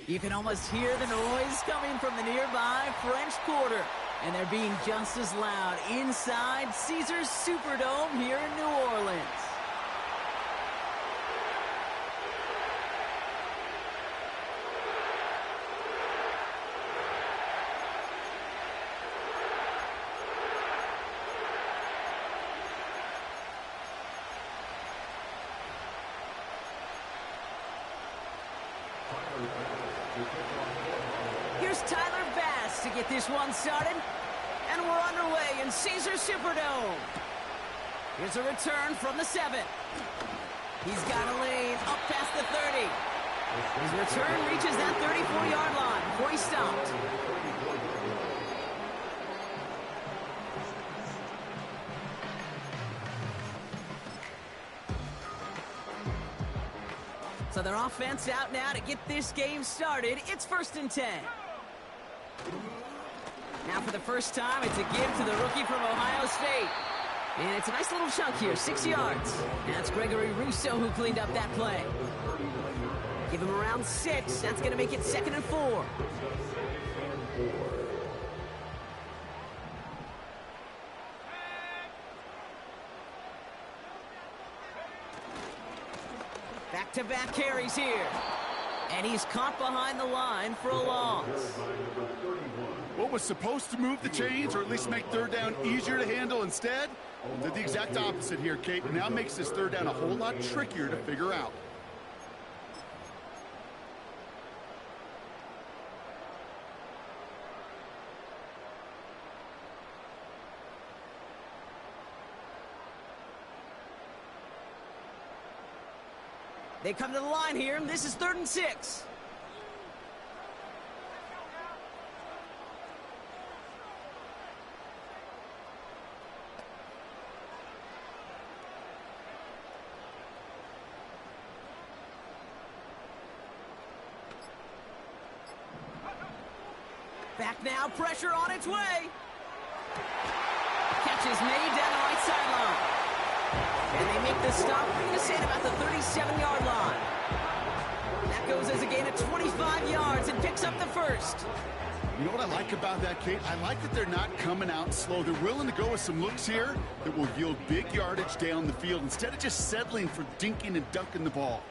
You can almost hear the noise coming from the nearby French Quarter. And they're being just as loud inside Caesars Superdome here in New Orleans. Here's Tyler Bass to get this one started. And we're underway in Caesars Superdome. Here's a return from the 7. He's got a lane up past the 30. His return reaches that 34-yard line before he stopped. So their offense out now to get this game started. It's 1st and 10. Now for the first time, it's a give to the rookie from Ohio State. And it's a nice little chunk here, 6 yards. That's Gregory Rousseau who cleaned up that play. Give him around 6. That's going to make it 2nd and 4. Back-to-back carries here. And he's caught behind the line for a loss. What was supposed to move the chains, or at least make 3rd down easier to handle instead, did the exact opposite here, Kate. Now makes this 3rd down a whole lot trickier to figure out. They come to the line here, and this is 3rd and 6. Back now, pressure on its way. Catch is made down the right sideline. And they make the stop, I'm going to say, at about the 37-yard line. That goes as a gain of 25 yards and picks up the 1st. You know what I like about that, Kate? I like that they're not coming out slow. They're willing to go with some looks here that will yield big yardage down the field instead of just settling for dinking and dunking the ball.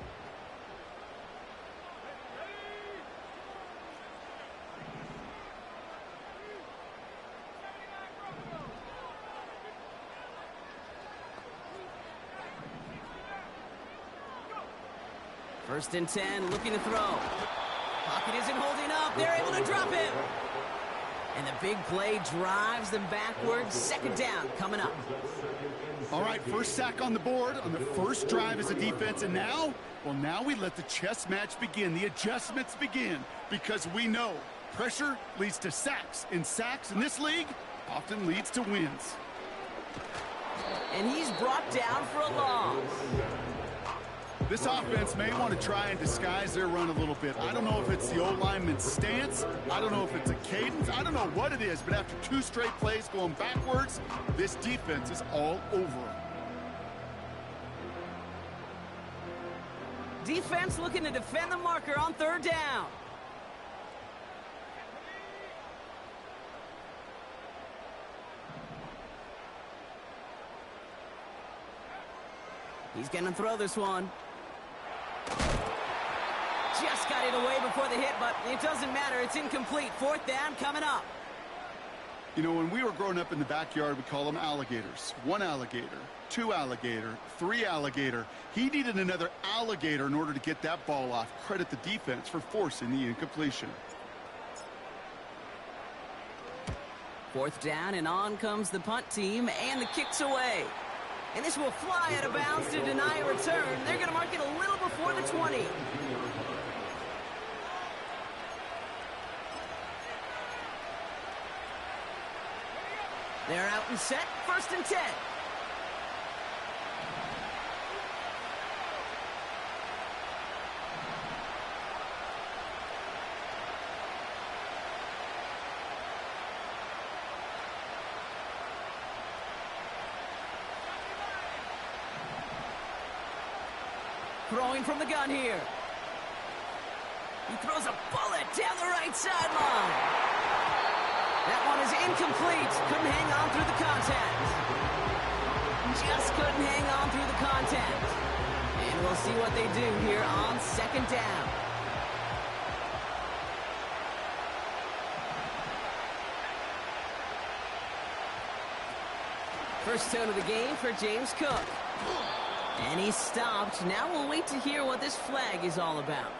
First and 10, looking to throw. Pocket isn't holding up. They're able to drop him. And the big play drives them backwards. 2nd down coming up. All right, first sack on the board on the first drive as a defense. And now, well, now we let the chess match begin. The adjustments begin because we know pressure leads to sacks. And sacks in this league often leads to wins. And he's brought down for a loss. This offense may want to try and disguise their run a little bit. I don't know if it's the O-lineman's stance. I don't know if it's a cadence. I don't know what it is, but after 2 straight plays going backwards, this defense is all over them. Defense looking to defend the marker on 3rd down. He's going to throw this one. Just got it away before the hit, but it doesn't matter. It's incomplete. 4th down coming up. You know, when we were growing up in the backyard, we call them alligators. 1 alligator, 2 alligator, 3 alligator. He needed another alligator in order to get that ball off. Credit the defense for forcing the incompletion. 4th down, and on comes the punt team, and the kick's away. And this will fly out of bounds to deny a return. They're going to mark it a little before the 20. They're out and set. 1st and 10. Throwing from the gun here. He throws a bullet down the right sideline. That one is incomplete. Couldn't hang on through the contact. Just couldn't hang on through the contact. And we'll see what they do here on second down. First tone of the game for James Cook. And he's stopped. Now we'll wait to hear what this flag is all about.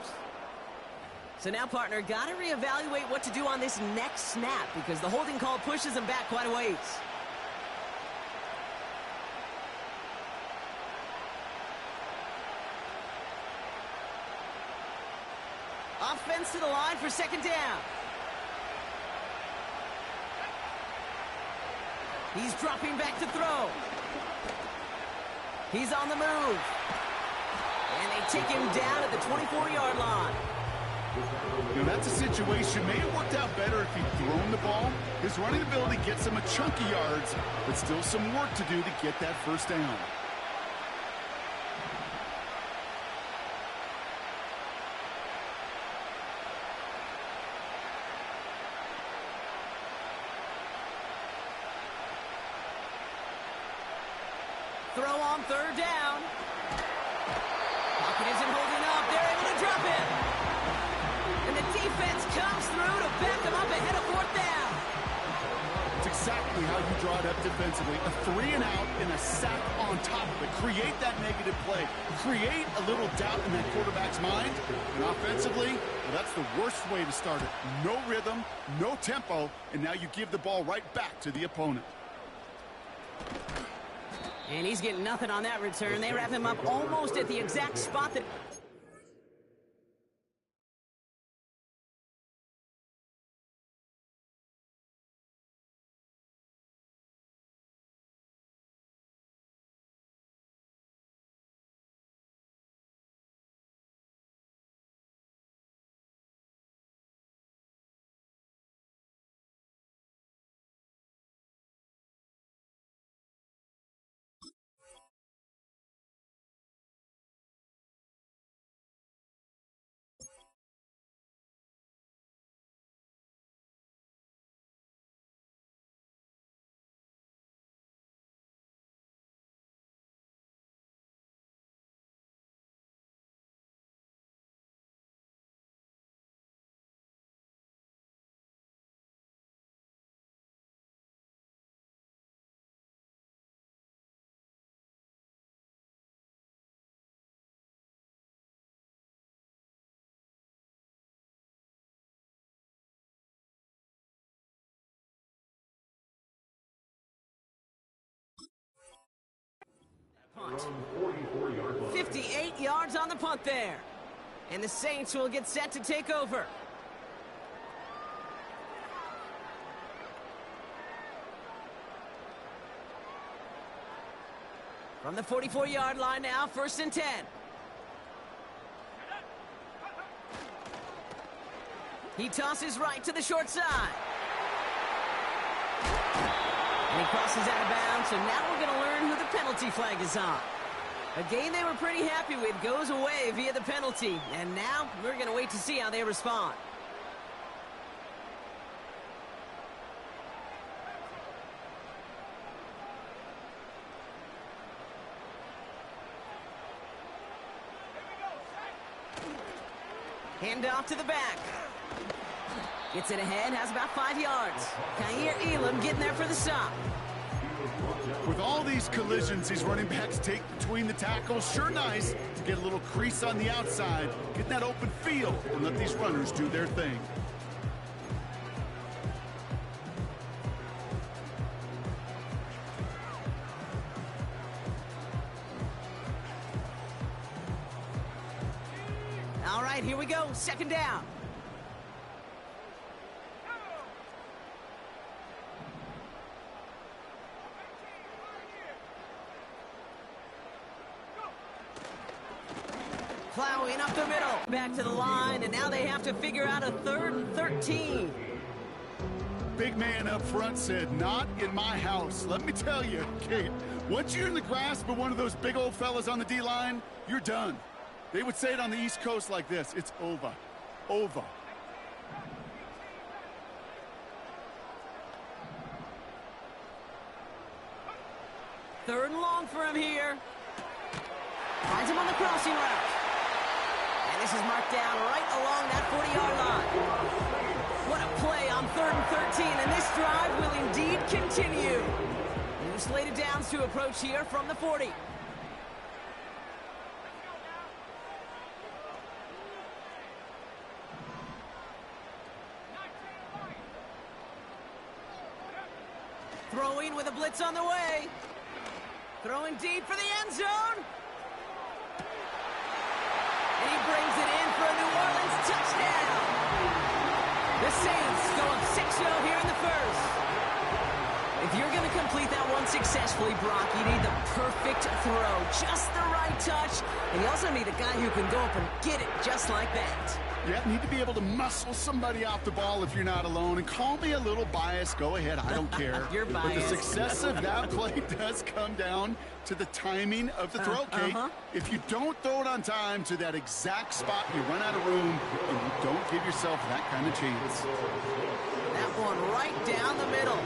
So now, partner, got to reevaluate what to do on this next snap because the holding call pushes him back quite a ways. Offense to the line for second down. He's dropping back to throw. He's on the move. And they take him down at the 24-yard line. You know, that's a situation. May have worked out better if he'd thrown the ball. His running ability gets him a chunky yards, but still some work to do to get that first down. Throw on third down. Pocket isn't holding up. They're able to drop him. And the defense comes through to back him up ahead of fourth down. It's exactly how you draw it up defensively. A 3 and out and a sack on top of it. Create that negative play. Create a little doubt in that quarterback's mind. And offensively, well, that's the worst way to start it. No rhythm, no tempo, and now you give the ball right back to the opponent. And he's getting nothing on that return. They wrap him up almost at the exact spot that... Punt. 58 yards on the punt there. And the Saints will get set to take over. From the 44-yard line now, 1st and 10. He tosses right to the short side. And he crosses out of bounds, so now we're going to learn who the penalty flag is on. A game they were pretty happy with goes away via the penalty, and now we're going to wait to see how they respond. Hand off to the back. Gets it ahead, has about 5 yards. Kaiir Elam getting there for the stop. With all these collisions these running backs take between the tackles, sure nice to get a little crease on the outside, get that open field, and let these runners do their thing. All right, here we go, 2nd down. Plowing up the middle, back to the line, and now they have to figure out a 3rd and 13. Big man up front said, not in my house. Let me tell you, Kate, once you're in the grasp of one of those big old fellas on the D-line, you're done. They would say it on the East Coast like this, it's over. over. Third and long for him here. Finds him on the crossing route. And this is marked down right along that 40-yard line. What a play on 3rd and 13, and this drive will indeed continue. New slated downs to approach here from the 40. Throwing with a blitz on the way. Throwing deep for the end zone. And he brings it in for a New Orleans touchdown. The Saints go up 6-0 here in the first. If you're going to complete that one successfully, Brock, you need the perfect throw. Just the right touch. And you also need a guy who can go up and get it just like that. Yeah, need to be able to muscle somebody off the ball if you're not alone. And call me a little biased. Go ahead. I don't care. You're biased. But the success of that play does come down to the timing of the throw, Kate. If you don't throw it on time to that exact spot, you run out of room, and you don't give yourself that kind of chance. That one right down the middle.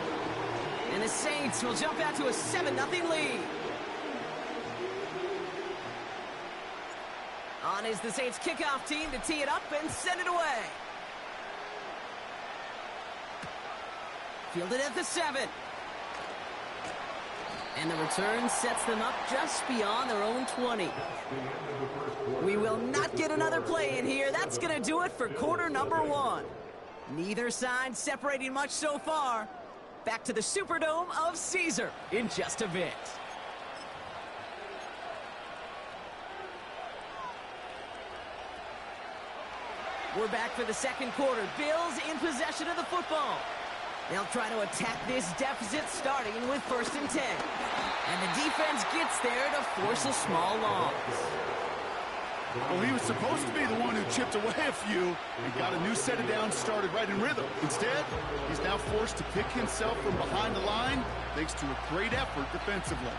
And the Saints will jump out to a 7-0 lead. On is the Saints kickoff team to tee it up and send it away. Fielded at the 7. And the return sets them up just beyond their own 20. We will not get another play in here. That's going to do it for quarter number 1. Neither side separating much so far. Back to the Superdome of Caesar in just a bit. We're back for the second quarter. Bills in possession of the football. They'll try to attack this deficit starting with 1st and 10. And the defense gets there to force a small loss. Well, he was supposed to be the one who chipped away a few and got a new set of downs started right in rhythm. Instead, he's now forced to pick himself from behind the line thanks to a great effort defensively.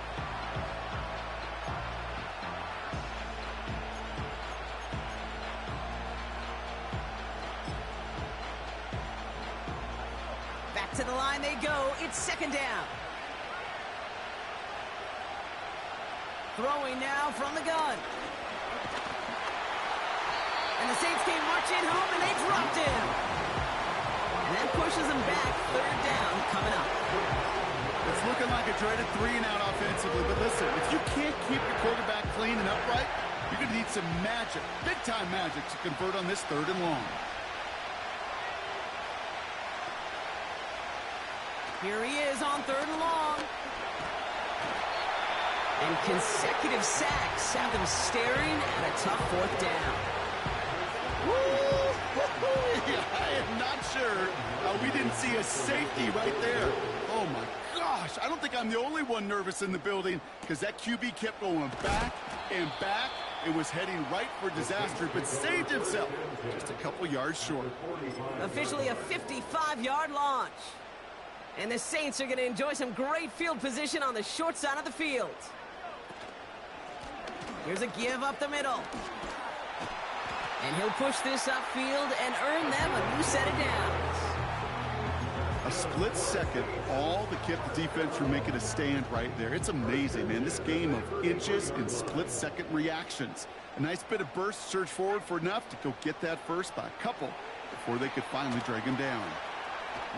Back to the line they go. It's 2nd down. Throwing now from the gun. And the Saints came marching home, and they dropped him. And that pushes them back. 3rd down coming up. It's looking like a dreaded 3-and-out offensively. But listen, if you can't keep your quarterback clean and upright, you're going to need some magic, big-time magic, to convert on this 3rd and long. Here he is on 3rd and long. And consecutive sacks have them staring at a tough 4th down. I am not sure we didn't see a safety right there. Oh, my gosh. I don't think I'm the only one nervous in the building because that QB kept going back and back and was heading right for disaster, but saved himself just a couple yards short. Officially a 55-yard launch. And the Saints are going to enjoy some great field position on the short side of the field. Here's a give up the middle. And he'll push this upfield and earn them a new set of downs. A split second, all that kept the defense from making a stand right there. It's amazing, man. This game of inches and split-second reactions. A nice bit of burst, surge forward for enough to go get that first by a couple before they could finally drag him down.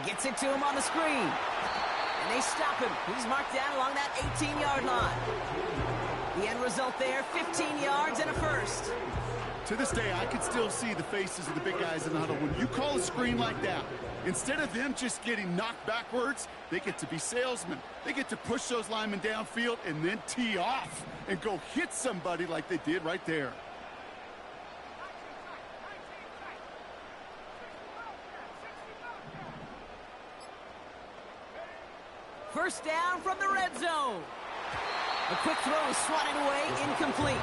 Gets it to him on the screen. And they stop him. He's marked down along that 18-yard line. The end result there, 15 yards and a first. To this day, I can still see the faces of the big guys in the huddle. When you call a screen like that, instead of them just getting knocked backwards, they get to be salesmen. They get to push those linemen downfield and then tee off and go hit somebody like they did right there. First down from the red zone. A quick throw is swatted away, incomplete.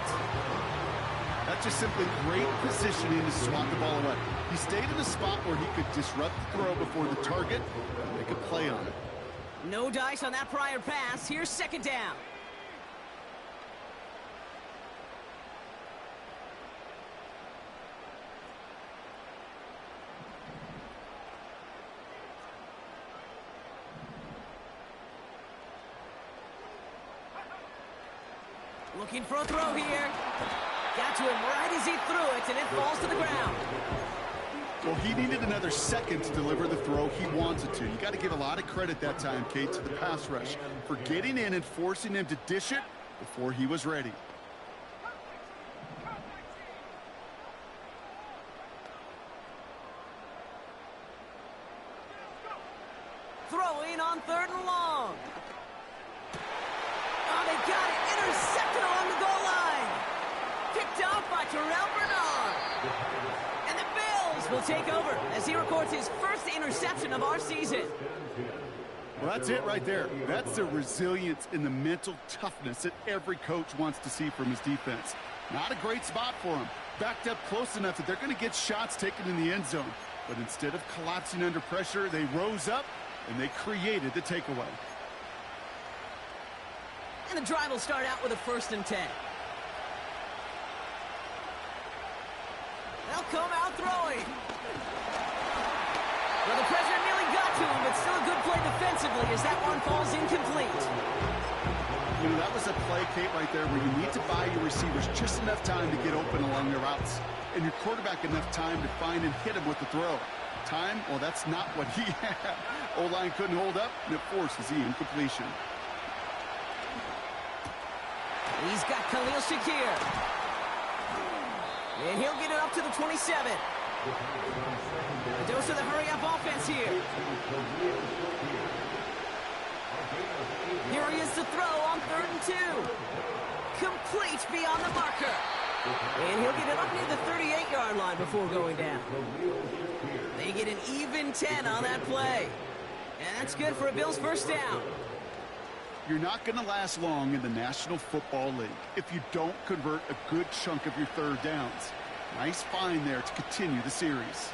That's just simply great positioning to swat the ball away. He stayed in a spot where he could disrupt the throw before the target and make a play on it. No dice on that prior pass. Here's 2nd down. Looking for a throw here. Got to him right as he threw it, and it falls to the ground. Well, he needed another second to deliver the throw he wanted to. You got to give a lot of credit that time, Kate, to the pass rush for getting in and forcing him to dish it before he was ready. Throwing on 3rd and long. Oh, they got it. Intercepted along the goal line. Picked off by Terrell Bernard. And the Bills will take over as he records his first interception of our season. Well, that's it right there. That's the resilience and the mental toughness that every coach wants to see from his defense. Not a great spot for him. Backed up close enough that they're going to get shots taken in the end zone. But instead of collapsing under pressure, they rose up and they created the takeaway. And the drive will start out with a 1st and 10. They'll come out throwing. Well, the pressure nearly got to him, but still a good play defensively as that one falls incomplete. You know, that was a play, Kate, right there where you need to buy your receivers just enough time to get open along their routes. And your quarterback enough time to find and hit him with the throw. Time, well, that's not what he had. O-line couldn't hold up, and it forces the incompletion. He's got Khalil Shakir. And he'll get it up to the 27. A dose of the hurry-up offense here. Here he is to throw on 3rd and 2. Complete beyond the marker. And he'll get it up near the 38-yard line before going down. They get an even 10 on that play. And that's good for a Bills 1st down. You're not going to last long in the National Football League if you don't convert a good chunk of your 3rd downs. Nice find there to continue the series.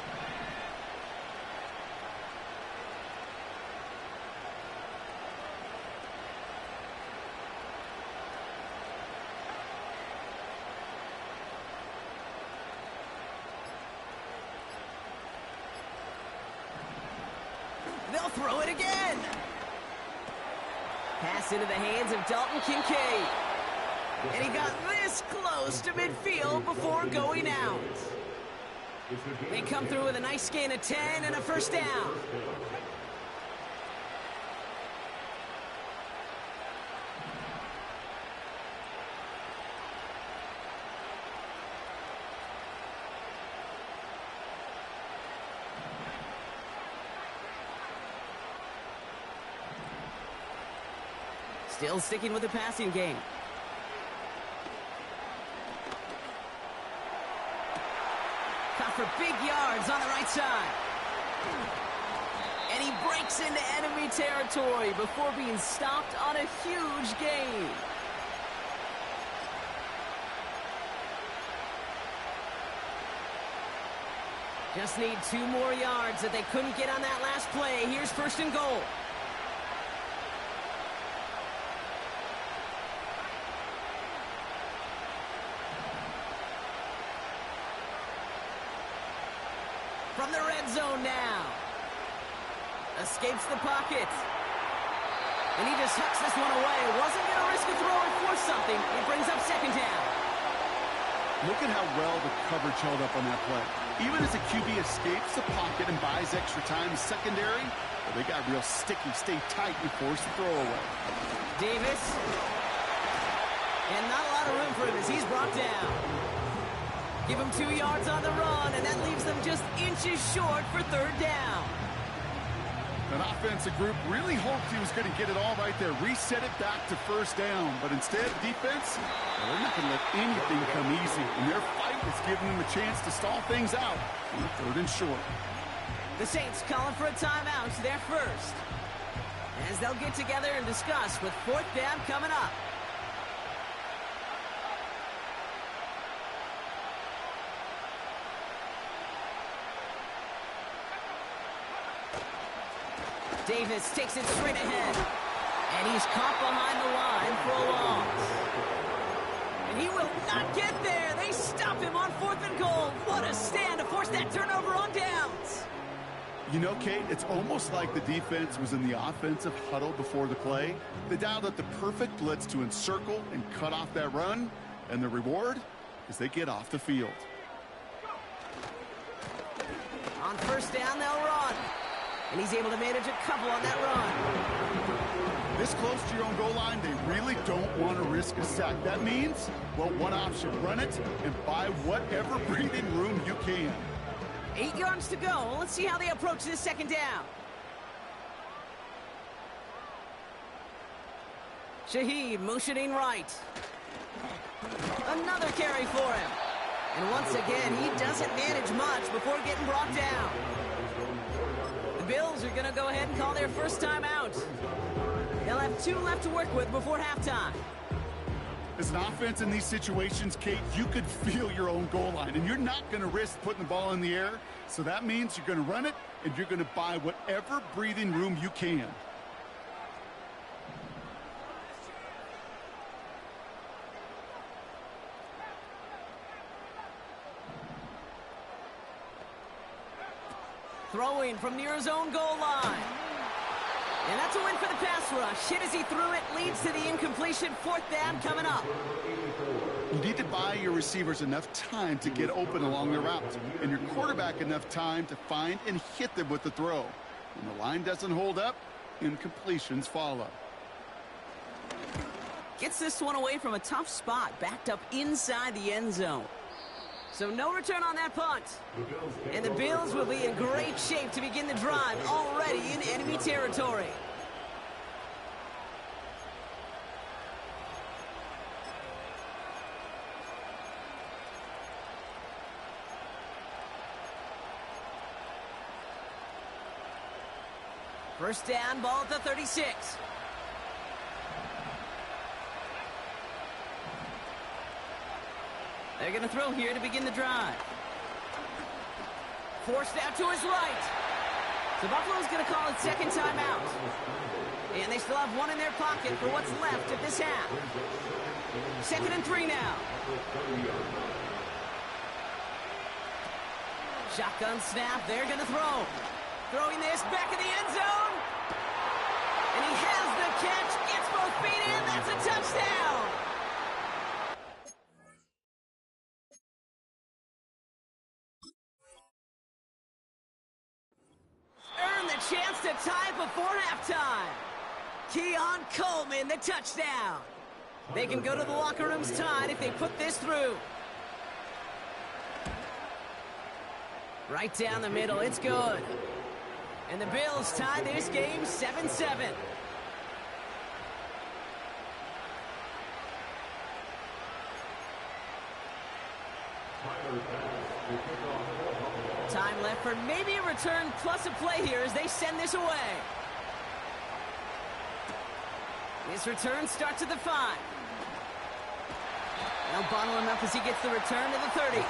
They'll throw it again. Pass into the hands of Dalton Kincaid. And he got this close to midfield before going out. They come through with a nice gain of 10 and a 1st down. Still sticking with the passing game. Caught for big yards on the right side. And he breaks into enemy territory before being stopped on a huge gain. Just need 2 more yards that they couldn't get on that last play. Here's 1st and goal. From the red zone now. Escapes the pocket. And he just hucks this one away. Wasn't going to risk a throw or force something. It brings up 2nd down. Look at how well the coverage held up on that play. Even as the QB escapes the pocket and buys extra time in secondary, well, they got real sticky, stay tight, and force the throw away. Davis. And not a lot of room for him as he's brought down. Give him 2 yards on the run, and that leaves them just inches short for 3rd down. That offensive group really hoped he was going to get it all right there, reset it back to 1st down. But instead, defense, well, they're not going to let anything come easy. And their fight is giving them a chance to stall things out on 3rd and short. The Saints calling for a timeout, their first. As they'll get together and discuss with 4th down coming up. Davis takes it straight ahead. And he's caught behind the line for a loss. And he will not get there. They stop him on 4th and goal. What a stand to force that turnover on downs. You know, Kate, it's almost like the defense was in the offensive huddle before the play. They dialed up the perfect blitz to encircle and cut off that run, and the reward is they get off the field. On first down, they'll run. And he's able to manage a couple on that run. This close to your own goal line, they really don't want to risk a sack. That means, well, one option, run it and buy whatever breathing room you can. 8 yards to go. Let's see how they approach this second down. Shaheed motioning right. Another carry for him. And once again, he doesn't manage much before getting brought down. The Bills are going to go ahead and call their first timeout. They'll have 2 left to work with before halftime. As an offense in these situations, Kate, you could feel your own goal line, and you're not going to risk putting the ball in the air. So that means you're going to run it, and you're going to buy whatever breathing room you can. Throwing from near his own goal line. And that's a win for the pass rush. Hit as he threw it, leads to the incompletion. 4th down coming up. You need to buy your receivers enough time to get open along the route, and your quarterback enough time to find and hit them with the throw. When the line doesn't hold up, incompletions follow. Gets this one away from a tough spot, backed up inside the end zone. So no return on that punt. And the Bills will be in great shape to begin the drive, already in enemy territory. First down, ball at the 36. They're going to throw here to begin the drive. Forced out to his right. So Buffalo's going to call it second timeout. And they still have 1 in their pocket for what's left of this half. 2nd and 3 now. Shotgun snap. They're going to throw. Throwing this back in the end zone. And he has the catch. Gets both feet in. That's a touchdown. Earned the chance to tie before halftime. Keon Coleman, the touchdown. They can go to the locker rooms tied if they put this through. Right down the middle. It's good. And the Bills tie this game 7-7. Time left for maybe a return plus a play here as they send this away. This return starts at the 5. They'll bottle him up as he gets the return to the 30.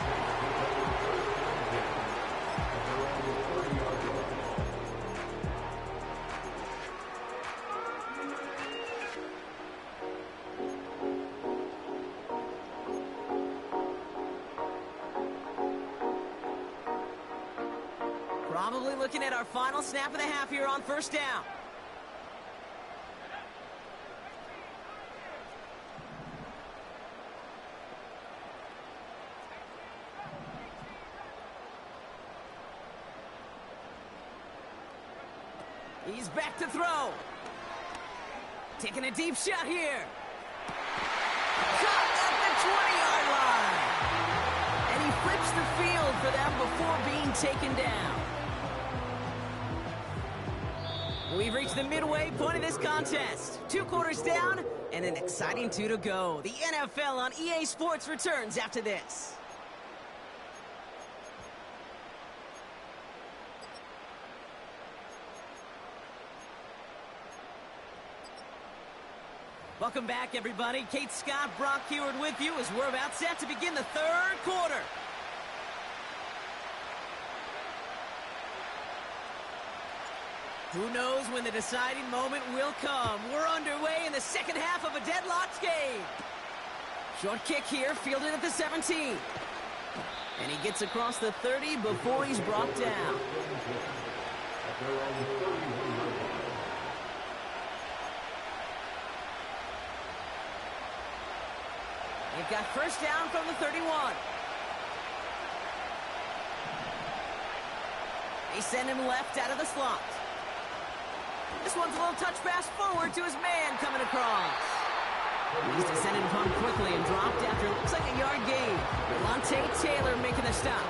Probably looking at our final snap of the half here on first down. He's back to throw. Taking a deep shot here. Caught at the 20-yard line. And he flips the field for them before being taken down. We've reached the midway point of this contest. 2 quarters down and an exciting 2 to go. The NFL on EA Sports returns after this. Welcome back, everybody. Kate Scott, Brock Heward with you as we're about set to begin the 3rd quarter. Who knows when the deciding moment will come? We're underway in the second half of a deadlocked game. Short kick here, fielded at the 17. And he gets across the 30 before he's brought down. They've got first down from the 31. They send him left out of the slot. This one's a little touch pass forward to his man coming across. He's descended upon quickly and dropped after it looks like a yard gain. Delonte Taylor making the stop.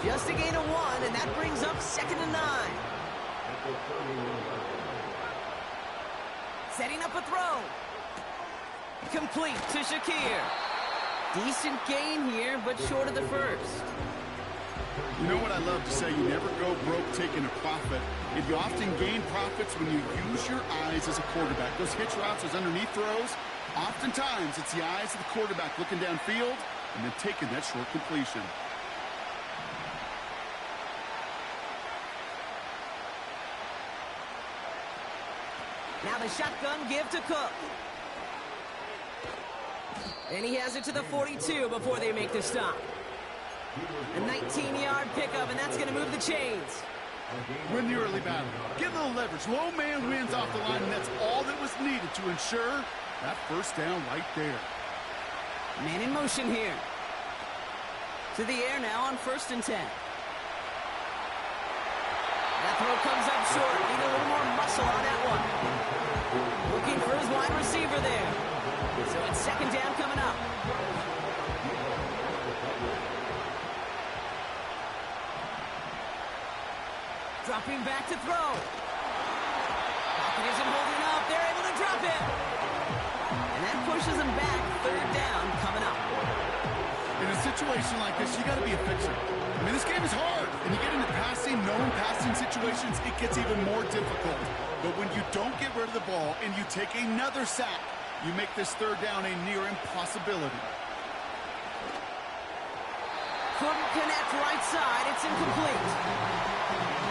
Just a gain of 1, and that brings up 2nd and 9. Setting up a throw. Complete to Shakir. Decent gain here, but short of the first. You know what I love to say? You never go broke taking a profit. And you often gain profits when you use your eyes as a quarterback. Those hitch routes, those underneath throws, oftentimes it's the eyes of the quarterback looking downfield and then taking that short completion. Now the shotgun give to Cook. And he has it to the 42 before they make the stop. A 19-yard pickup, and that's going to move the chains. Win the early battle. Get a little leverage. Low man wins off the line, and that's all that was needed to ensure that first down right there. Man in motion here. To the air now on 1st and 10. That throw comes up short. Need a little more muscle on that one. Looking for his wide receiver there. So it's 2nd down coming up. Dropping back to throw. Pocket isn't holding up. They're able to drop it. And that pushes them back. 3rd down coming up. In a situation like this, you got to be a fixer. I mean, this game is hard. And you get into passing, known passing situations, it gets even more difficult. But when you don't get rid of the ball and you take another sack, you make this 3rd down a near impossibility. Couldn't connect right side. It's incomplete.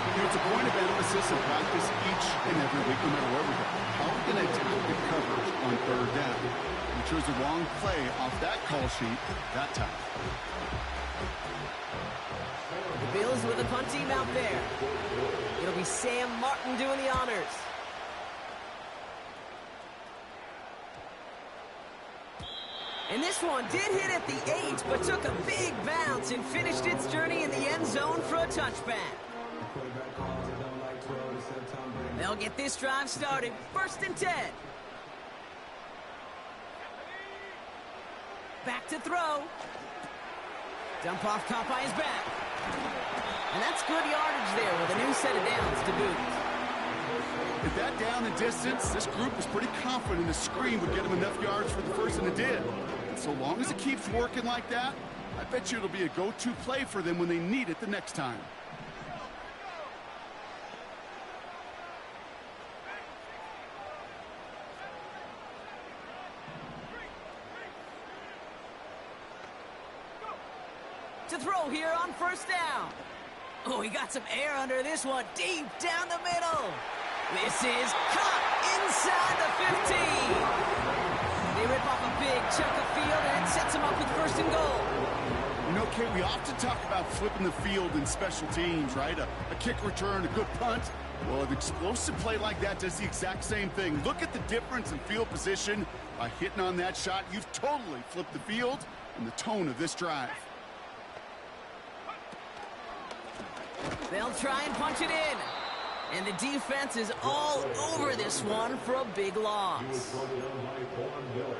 You know, it's a point of emphasis and practice each and every week, no matter where we go. How are we going to attack the coverage on 3rd down? We chose the wrong play off that call sheet that time. The Bills with the punt team out there. It'll be Sam Martin doing the honors. And this one did hit at the 8, but took a big bounce and finished its journey in the end zone for a touchback. They'll get this drive started. 1st and 10. Back to throw. Dump off caught by his back. And that's good yardage there with a new set of downs to boot. With that down and distance, this group was pretty confident the screen would get them enough yards for the first, and it did. And so long as it keeps working like that, I bet you it'll be a go-to play for them when they need it the next time. To throw here on 1st down. Oh, he got some air under this one, deep down the middle. This is caught inside the 15. They rip off a big chunk of field, and it sets them up with 1st and goal. You know, Kate, we often talk about flipping the field in special teams, right? A kick return, a good punt. Well, an explosive play like that does the exact same thing. Look at the difference in field position. By hitting on that shot, you've totally flipped the field and the tone of this drive. They'll try and punch it in. And the defense is all over this one for a big loss.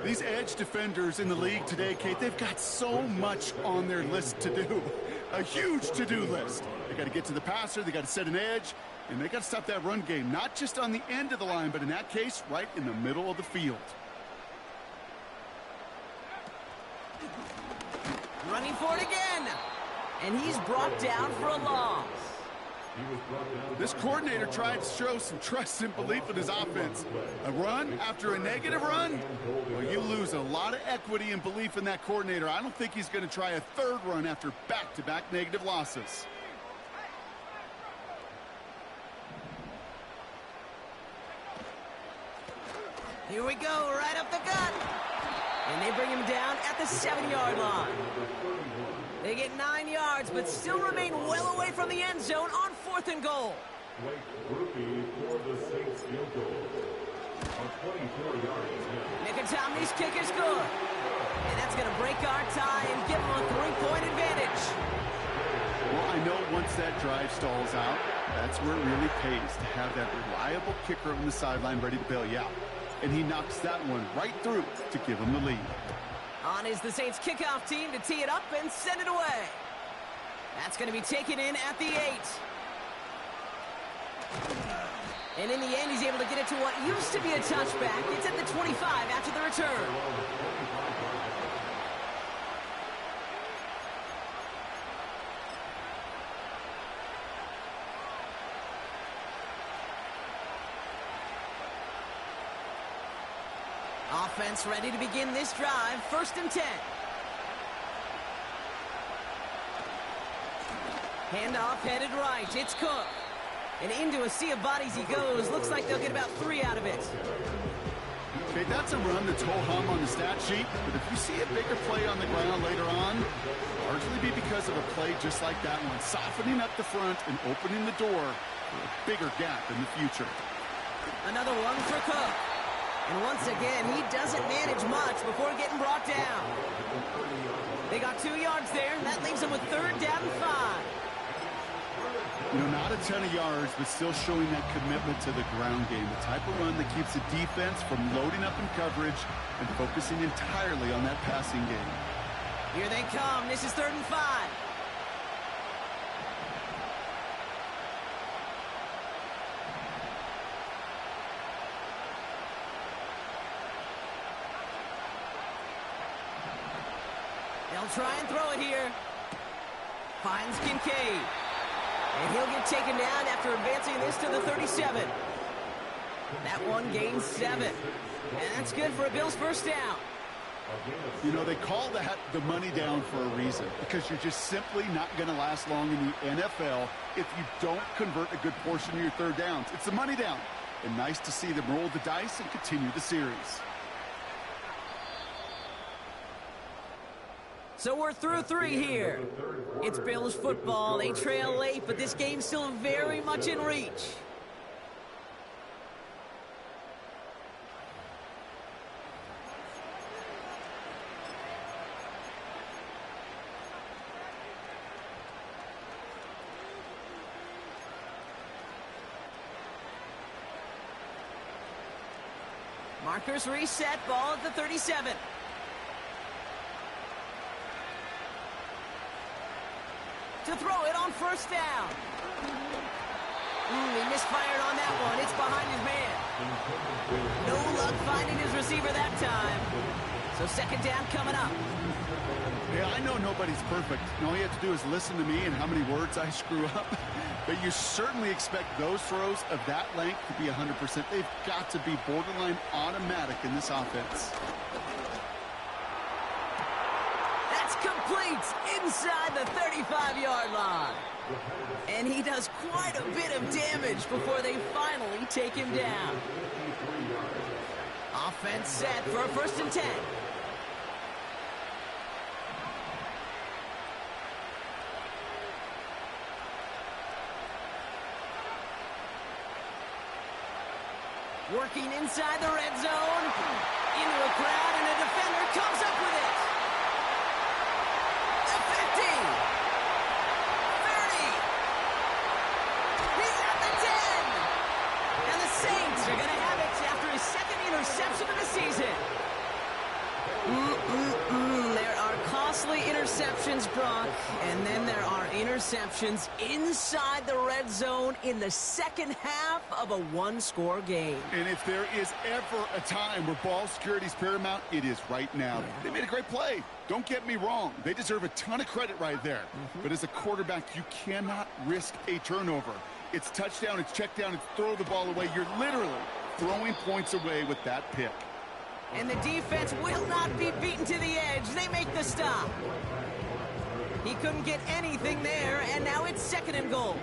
These edge defenders in the league today, Kate, they've got so much on their list to do. A huge to-do list. They got to get to the passer, they got to set an edge, and they got to stop that run game, not just on the end of the line, but in that case, right in the middle of the field. Running for it again. And he's brought down for a loss. This coordinator tried to show some trust and belief in his offense. A run after a negative run? Well, you lose a lot of equity and belief in that coordinator. I don't think he's going to try a 3rd run after back-to-back negative losses. Here we go, right up the gut. And they bring him down at the 7-yard line. They get 9 yards, but still remain well away from the end zone on 4th and goal. Nicotomni's kick is good. And that's going to break our tie and give them a 3-point advantage. Well, I know once that drive stalls out, that's where it really pays to have that reliable kicker on the sideline ready to bail you out. And he knocks that one right through to give him the lead. On is the Saints kickoff team to tee it up and send it away. That's going to be taken in at the 8. And in the end, he's able to get it to what used to be a touchback. It's at the 25 after the return. Offense ready to begin this drive. 1st and 10. Handoff headed right. It's Cook. And into a sea of bodies he goes. Looks like they'll get about 3 out of it. Okay, that's a run that's ho-hum on the stat sheet. But if you see a bigger play on the ground later on, largely be because of a play just like that one. Softening up the front and opening the door for a bigger gap in the future. Another one for Cook. And once again, he doesn't manage much before getting brought down. They got 2 yards there, and that leaves them with 3rd down and 5. You know, not a ton of yards, but still showing that commitment to the ground game. The type of run that keeps the defense from loading up in coverage and focusing entirely on that passing game. Here they come. This is 3rd and 5. They'll try and throw it here. Finds Kincaid. And he'll get taken down after advancing this to the 37. That one gains 7. And that's good for a Bills 1st down. You know, they call that the money down for a reason, because you're just simply not going to last long in the NFL if you don't convert a good portion of your 3rd downs. It's the money down. And nice to see them roll the dice and continue the series. So we're through 3 here. It's Bills football. They trail late, but this game's still very much in reach. Markers reset, ball at the 37. To throw it on 1st down. He misfired on that one. It's behind his man. No luck finding his receiver that time. So 2nd down coming up. Yeah, I know nobody's perfect. And all you have to do is listen to me and how many words I screw up. But you certainly expect those throws of that length to be 100%. They've got to be borderline automatic in this offense. Complete inside the 35-yard line. And he does quite a bit of damage before they finally take him down. Offense set for a 1st and 10. Working inside the red zone. Into a crowd, and a defender comes up with it. 50, 30, he's at the 10, and the Saints are going to have it after his 2nd interception of the season. There are costly interceptions, Brock, and then there are interceptions inside the red zone in the 2nd half of a 1-score game. And if there is ever a time where ball security is paramount, it is right now. They made a great play. Don't get me wrong. They deserve a ton of credit right there. But as a quarterback, you cannot risk a turnover. It's touchdown, it's check down, it's throw the ball away. You're literally throwing points away with that pick. And the defense will not be beaten to the edge. They make the stop. He couldn't get anything there, and now it's 2nd and goal.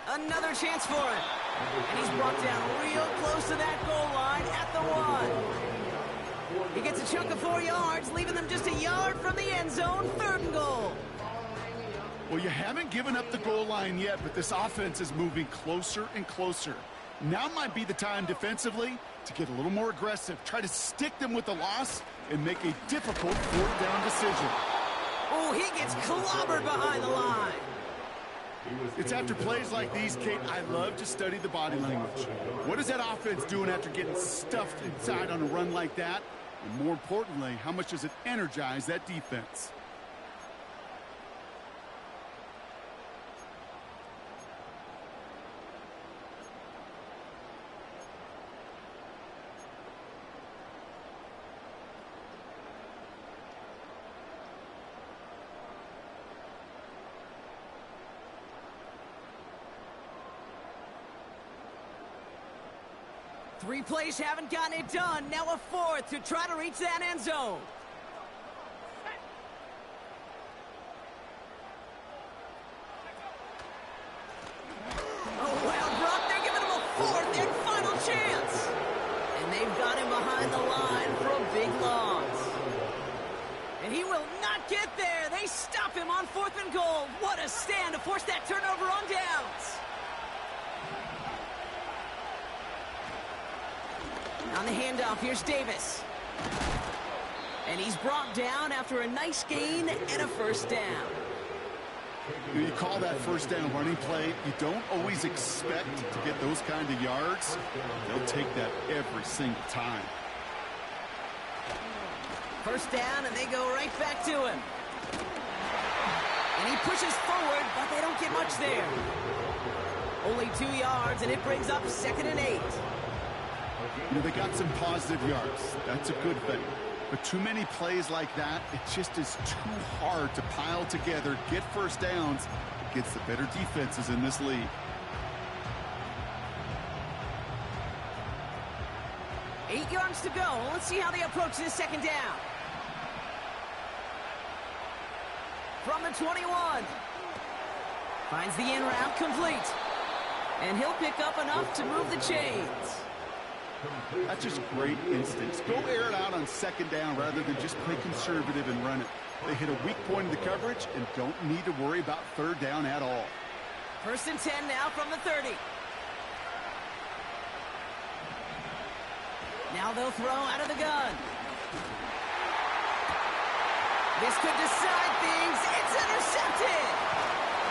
Another chance for it. And he's brought down real close to that goal line at the 1. He gets a chunk of 4 yards, leaving them just a yard from the end zone. 3rd and goal. Well, you haven't given up the goal line yet, but this offense is moving closer and closer. Now might be the time defensively to get a little more aggressive. Try to stick them with the loss and make a difficult 4th down decision. Oh, he gets clobbered behind the line. It's after plays like these, Kate, I love to study the body language. What is that offense doing after getting stuffed inside on a run like that? And more importantly, how much does it energize that defense? Three plays haven't gotten it done. Now a 4th to try to reach that end zone. Oh, well, Brock, they're giving him a 4th and final chance. And they've got him behind the line for a big loss. And he will not get there. They stop him on 4th and goal. What a stand to force that turnover on downs. On the handoff, here's Davis. And he's brought down after a nice gain and a 1st down. You call that 1st down running play. You don't always expect to get those kind of yards. They'll take that every single time. 1st down, and they go right back to him. And he pushes forward, but they don't get much there. Only 2 yards, and it brings up 2nd and 8. You know, they got some positive yards. That's a good thing. But too many plays like that, it just is too hard to pile together, get 1st downs against the better defenses in this league. 8 yards to go. Let's see how they approach this 2nd down. From the 21. Finds the in route complete. And he'll pick up enough to move the chains. That's just great instincts. Go air it out on 2nd down rather than just play conservative and run it. They hit a weak point in the coverage and don't need to worry about 3rd down at all. 1st and 10 now from the 30. Now they'll throw out of the gun. This could decide things. It's intercepted.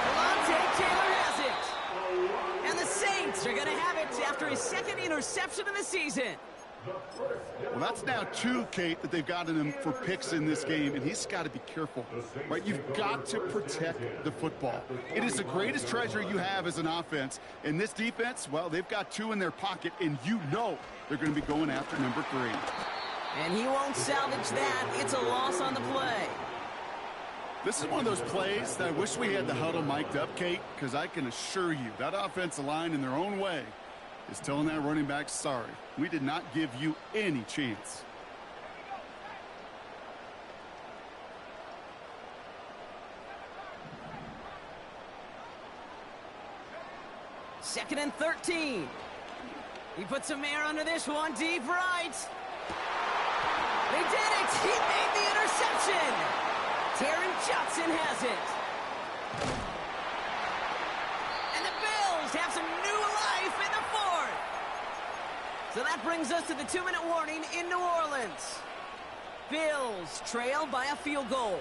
Delonte Taylor has it. And the Saints are going to have it after his 2nd interception of the season. Well, that's now 2, Kate, that they've gotten him for picks in this game, and he's got to be careful, right? You've got to protect the football. It is the greatest treasure you have as an offense. And this defense, well, they've got 2 in their pocket, and you know they're going to be going after number 3. And he won't salvage that. It's a loss on the play. This is one of those plays that I wish we had the huddle mic'd up, Kate, because I can assure you that offensive line in their own way is telling that running back, sorry, we did not give you any chance. Second and 13. He puts some air under this one, deep right. They did it! He made the interception! Taron Johnson has it. And the Bills have some new life in the 4th. So that brings us to the 2-minute warning in New Orleans. Bills trail by a field goal.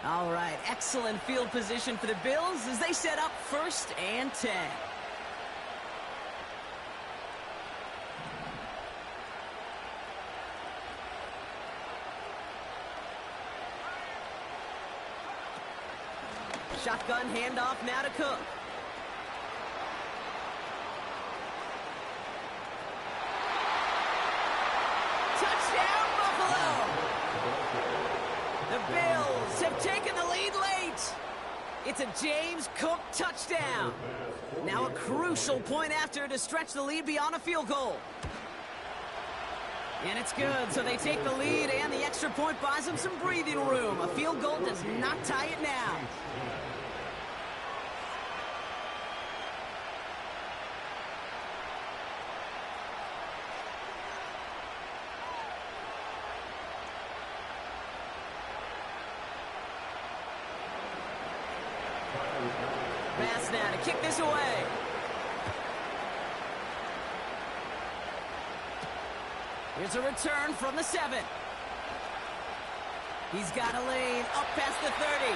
All right, excellent field position for the Bills as they set up 1st and 10. Shotgun handoff now to Cook. Touchdown, Buffalo! The Bills have taken the lead late. It's a James Cook touchdown. Now a crucial point after to stretch the lead beyond a field goal. And it's good, so they take the lead, and the extra point buys them some breathing room. A field goal does not tie it now. Pass now to kick this away. Here's a return from the 7. He's got a lane up past the 30.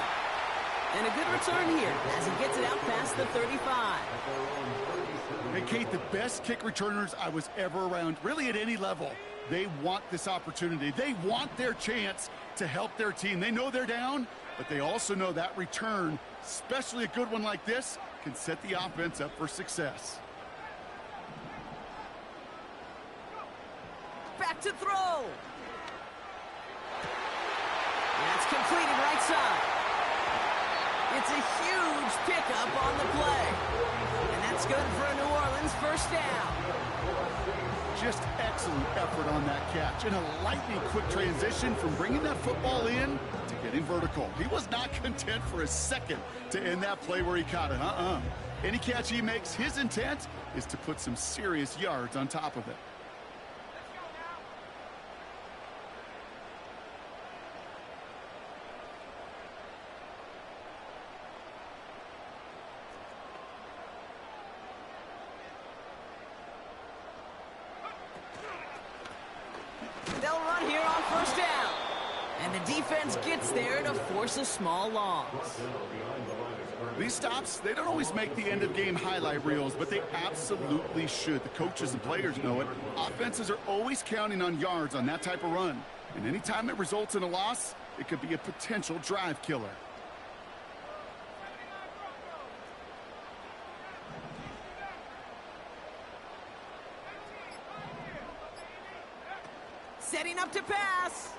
And a good return here as he gets it out past the 35. Hey, Kate, the best kick returners I was ever around, really at any level, they want this opportunity. They want their chance to help their team. They know they're down, but they also know that return, especially a good one like this, can set the offense up for success. Back to throw. That's completed right side. It's a huge pickup on the play. And that's good for a New Orleans first down. Just excellent effort on that catch. And a lightning quick transition from bringing that football in to getting vertical. He was not content for a second to end that play where he caught it. Any catch he makes, his intent is to put some serious yards on top of it. They'll run here on first down. And the defense gets there to force a small loss. These stops, they don't always make the end-of-game highlight reels, but they absolutely should. The coaches and players know it. Offenses are always counting on yards on that type of run. And anytime it results in a loss, it could be a potential drive killer. Setting up to pass.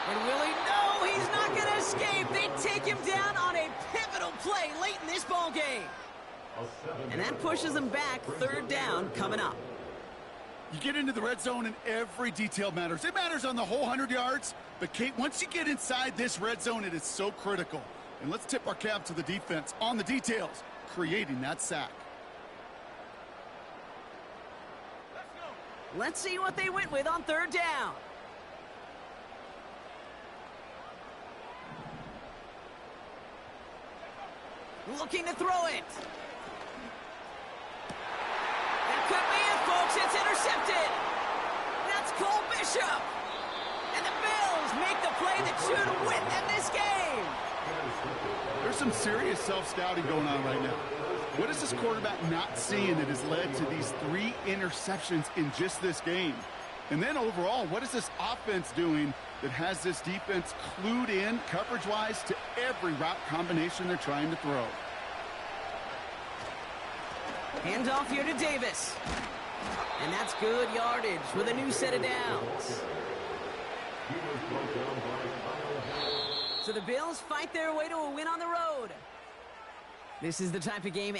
And will he? No, he's not going to escape. They take him down on a pivotal play late in this ball game. And that pushes them back. Third down coming up. You get into the red zone and every detail matters. It matters on the whole 100 yards. But, Kate, once you get inside this red zone, it is so critical. And let's tip our cap to the defense on the details, creating that sack. Let's see what they went with on third down. Looking to throw it. That could be it, folks. It's intercepted. That's Cole Bishop. And the Bills make the play that should win them this game. There's some serious self-scouting going on right now. What is this quarterback not seeing that has led to these 3 interceptions in just this game? And then overall, what is this offense doing that has this defense clued in coverage-wise to every route combination they're trying to throw? Handoff here to Davis. And that's good yardage with a new set of downs. So the Bills fight their way to a win on the road. This is the type of game